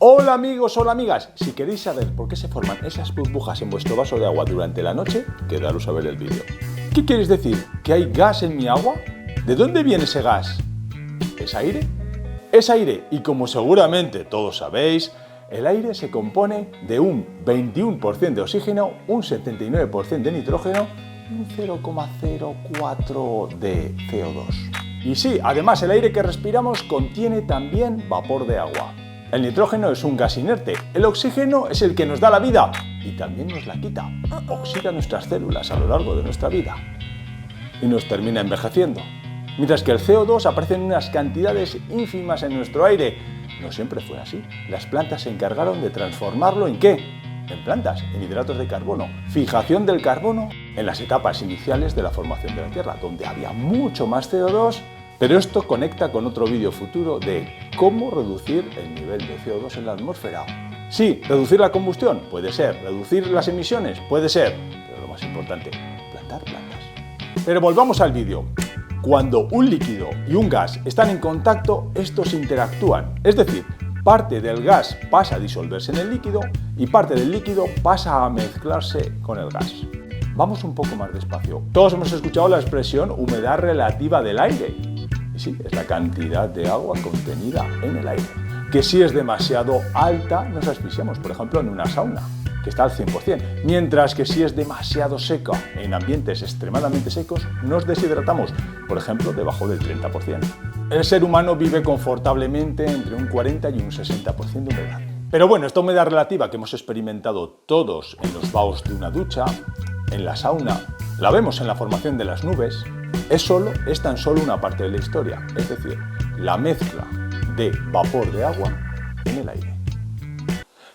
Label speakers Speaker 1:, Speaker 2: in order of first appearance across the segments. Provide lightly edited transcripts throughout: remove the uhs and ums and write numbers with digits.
Speaker 1: Hola amigos, hola amigas. Si queréis saber por qué se forman esas burbujas en vuestro vaso de agua durante la noche, quedaros a ver el vídeo. ¿Qué quieres decir? ¿Que hay gas en mi agua? ¿De dónde viene ese gas? ¿Es aire? Es aire, y como seguramente todos sabéis, el aire se compone de un 21% de oxígeno, un 79% de nitrógeno y un 0,04 de CO2. Y sí, además el aire que respiramos contiene también vapor de agua. El nitrógeno es un gas inerte, el oxígeno es el que nos da la vida y también nos la quita. Oxida nuestras células a lo largo de nuestra vida y nos termina envejeciendo. Mientras que el CO2 aparece en unas cantidades ínfimas en nuestro aire. No siempre fue así. Las plantas se encargaron de transformarlo ¿en qué? En plantas, en hidratos de carbono. Fijación del carbono en las etapas iniciales de la formación de la Tierra, donde había mucho más CO2. Pero esto conecta con otro vídeo futuro de cómo reducir el nivel de CO2 en la atmósfera. Sí, reducir la combustión, puede ser. Reducir las emisiones, puede ser. Pero lo más importante, plantar plantas. Pero volvamos al vídeo. Cuando un líquido y un gas están en contacto, estos interactúan. Es decir, parte del gas pasa a disolverse en el líquido y parte del líquido pasa a mezclarse con el gas. Vamos un poco más despacio. Todos hemos escuchado la expresión humedad relativa del aire. Y sí, es la cantidad de agua contenida en el aire. Que si es demasiado alta, nos asfixiamos, por ejemplo, en una sauna, que está al 100%. Mientras que si es demasiado seca, en ambientes extremadamente secos, nos deshidratamos, por ejemplo, debajo del 30%. El ser humano vive confortablemente entre un 40 y un 60% de humedad. Pero bueno, esta humedad relativa que hemos experimentado todos en los baos de una ducha, en la sauna, la vemos en la formación de las nubes, es tan solo una parte de la historia, es decir, la mezcla de vapor de agua en el aire.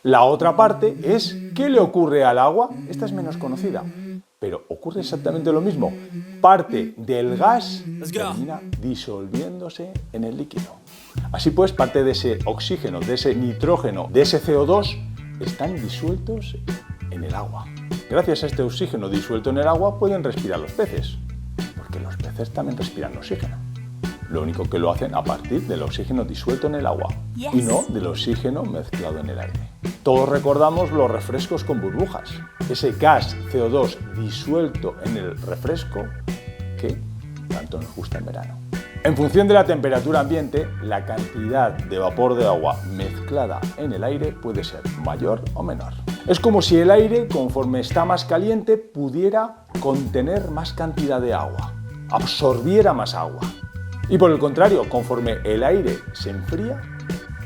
Speaker 1: La otra parte es ¿qué le ocurre al agua? Esta es menos conocida, pero ocurre exactamente lo mismo. Parte del gas termina disolviéndose en el líquido. Así pues, parte de ese oxígeno, de ese nitrógeno, de ese CO2 están disueltos en el agua. Gracias a este oxígeno disuelto en el agua pueden respirar los peces, porque los peces también respiran oxígeno. Lo único que lo hacen a partir del oxígeno disuelto en el agua y no del oxígeno mezclado en el aire. Todos recordamos los refrescos con burbujas, ese gas CO2 disuelto en el refresco que tanto nos gusta en verano. En función de la temperatura ambiente, la cantidad de vapor de agua mezclada en el aire puede ser mayor o menor. Es como si el aire, conforme está más caliente, pudiera contener más cantidad de agua, absorbiera más agua. Y por el contrario, conforme el aire se enfría,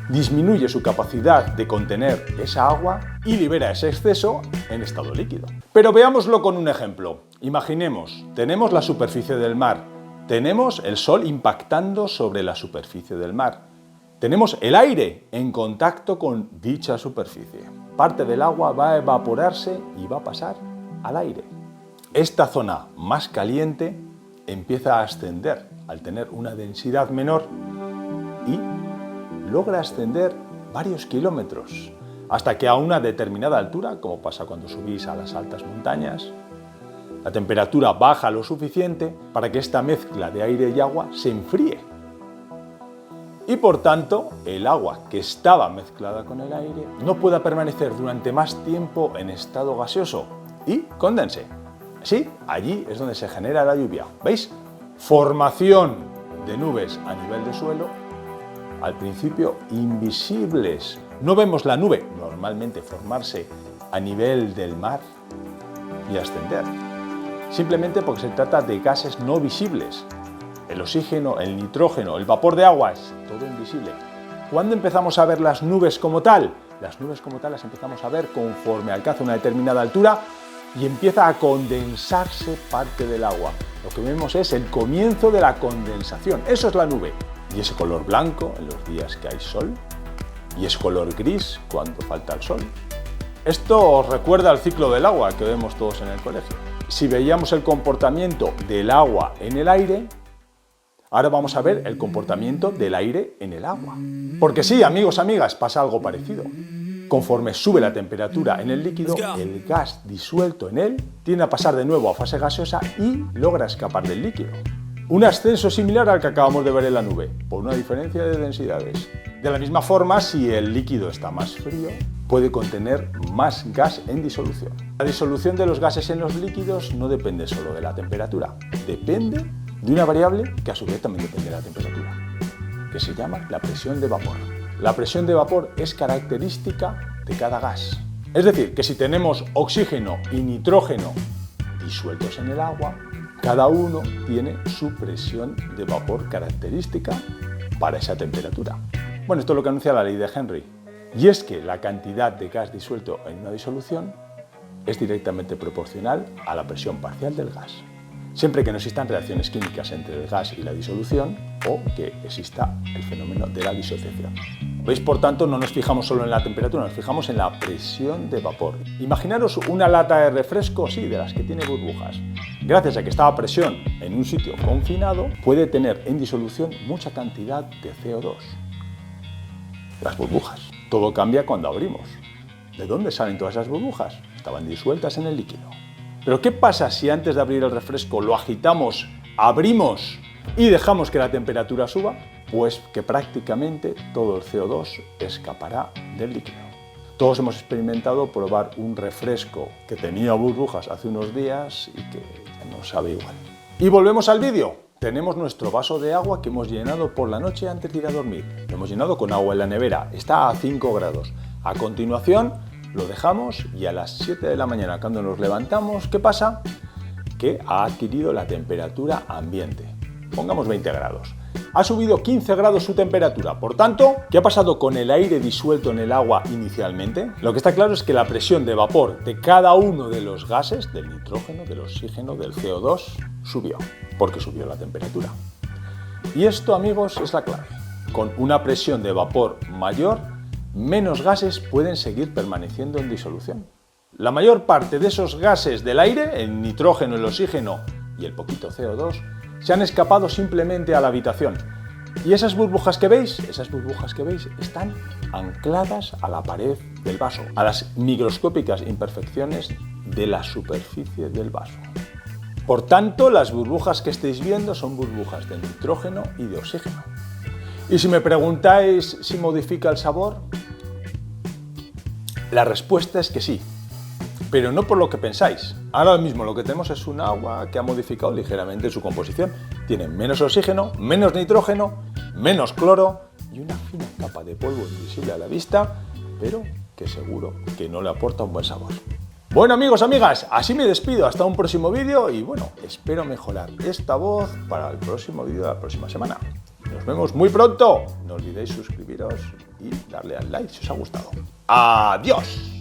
Speaker 1: disminuye su capacidad de contener esa agua y libera ese exceso en estado líquido. Pero veámoslo con un ejemplo. Imaginemos, tenemos la superficie del mar, tenemos el sol impactando sobre la superficie del mar, tenemos el aire en contacto con dicha superficie. Parte del agua va a evaporarse y va a pasar al aire. Esta zona más caliente empieza a ascender al tener una densidad menor y logra ascender varios kilómetros hasta que a una determinada altura, como pasa cuando subís a las altas montañas, la temperatura baja lo suficiente para que esta mezcla de aire y agua se enfríe. Y por tanto, el agua que estaba mezclada con el aire no pueda permanecer durante más tiempo en estado gaseoso y condense. Sí, allí es donde se genera la lluvia. ¿Veis? Formación de nubes a nivel de suelo, al principio invisibles. No vemos la nube normalmente formarse a nivel del mar y ascender. Simplemente porque se trata de gases no visibles. El oxígeno, el nitrógeno, el vapor de agua es todo invisible. ¿Cuándo empezamos a ver las nubes como tal? Las nubes como tal las empezamos a ver conforme alcanza una determinada altura y empieza a condensarse parte del agua. Lo que vemos es el comienzo de la condensación. Eso es la nube. Y ese color blanco en los días que hay sol y ese color gris cuando falta el sol. Esto os recuerda al ciclo del agua que vemos todos en el colegio. Si veíamos el comportamiento del agua en el aire, ahora vamos a ver el comportamiento del aire en el agua. Porque sí, amigos, amigas, pasa algo parecido. Conforme sube la temperatura en el líquido, el gas disuelto en él tiende a pasar de nuevo a fase gaseosa y logra escapar del líquido. Un ascenso similar al que acabamos de ver en la nube, por una diferencia de densidades. De la misma forma, si el líquido está más frío, puede contener más gas en disolución. La disolución de los gases en los líquidos no depende solo de la temperatura, depende de una variable que a su vez también depende de la temperatura, que se llama la presión de vapor. La presión de vapor es característica de cada gas. Es decir, que si tenemos oxígeno y nitrógeno disueltos en el agua, cada uno tiene su presión de vapor característica para esa temperatura. Bueno, esto es lo que anuncia la ley de Henry. Y es que la cantidad de gas disuelto en una disolución es directamente proporcional a la presión parcial del gas, siempre que no existan reacciones químicas entre el gas y la disolución o que exista el fenómeno de la disociación. ¿Veis? Por tanto, no nos fijamos solo en la temperatura, nos fijamos en la presión de vapor. Imaginaros una lata de refresco, sí, de las que tiene burbujas. Gracias a que está a presión en un sitio confinado, puede tener en disolución mucha cantidad de CO2. Las burbujas. Todo cambia cuando abrimos. ¿De dónde salen todas esas burbujas? Estaban disueltas en el líquido. Pero ¿qué pasa si antes de abrir el refresco lo agitamos, abrimos y dejamos que la temperatura suba? Pues que prácticamente todo el CO2 escapará del líquido. Todos hemos experimentado probar un refresco que tenía burbujas hace unos días y que no sabe igual. Y volvemos al vídeo. Tenemos nuestro vaso de agua que hemos llenado por la noche antes de ir a dormir. Lo hemos llenado con agua en la nevera, está a 5 grados. A continuación lo dejamos y a las 7 de la mañana cuando nos levantamos, ¿qué pasa? Que ha adquirido la temperatura ambiente. Pongamos 20 grados. Ha subido 15 grados su temperatura. Por tanto, ¿qué ha pasado con el aire disuelto en el agua inicialmente? Lo que está claro es que la presión de vapor de cada uno de los gases, del nitrógeno, del oxígeno, del CO2, subió, porque subió la temperatura. Y esto, amigos, es la clave. Con una presión de vapor mayor, menos gases pueden seguir permaneciendo en disolución. La mayor parte de esos gases del aire, el nitrógeno, el oxígeno y el poquito CO2, se han escapado simplemente a la habitación. Y esas burbujas que veis están ancladas a la pared del vaso, a las microscópicas imperfecciones de la superficie del vaso. Por tanto, las burbujas que estáis viendo son burbujas de nitrógeno y de oxígeno. Y si me preguntáis si modifica el sabor, la respuesta es que sí. Pero no por lo que pensáis. Ahora mismo lo que tenemos es un agua que ha modificado ligeramente su composición. Tiene menos oxígeno, menos nitrógeno, menos cloro y una fina capa de polvo invisible a la vista, pero que seguro que no le aporta un buen sabor. Bueno, amigos, amigas, así me despido hasta un próximo vídeo y bueno, espero mejorar esta voz para el próximo vídeo de la próxima semana. Nos vemos muy pronto. No olvidéis suscribiros y darle al like si os ha gustado. ¡Adiós!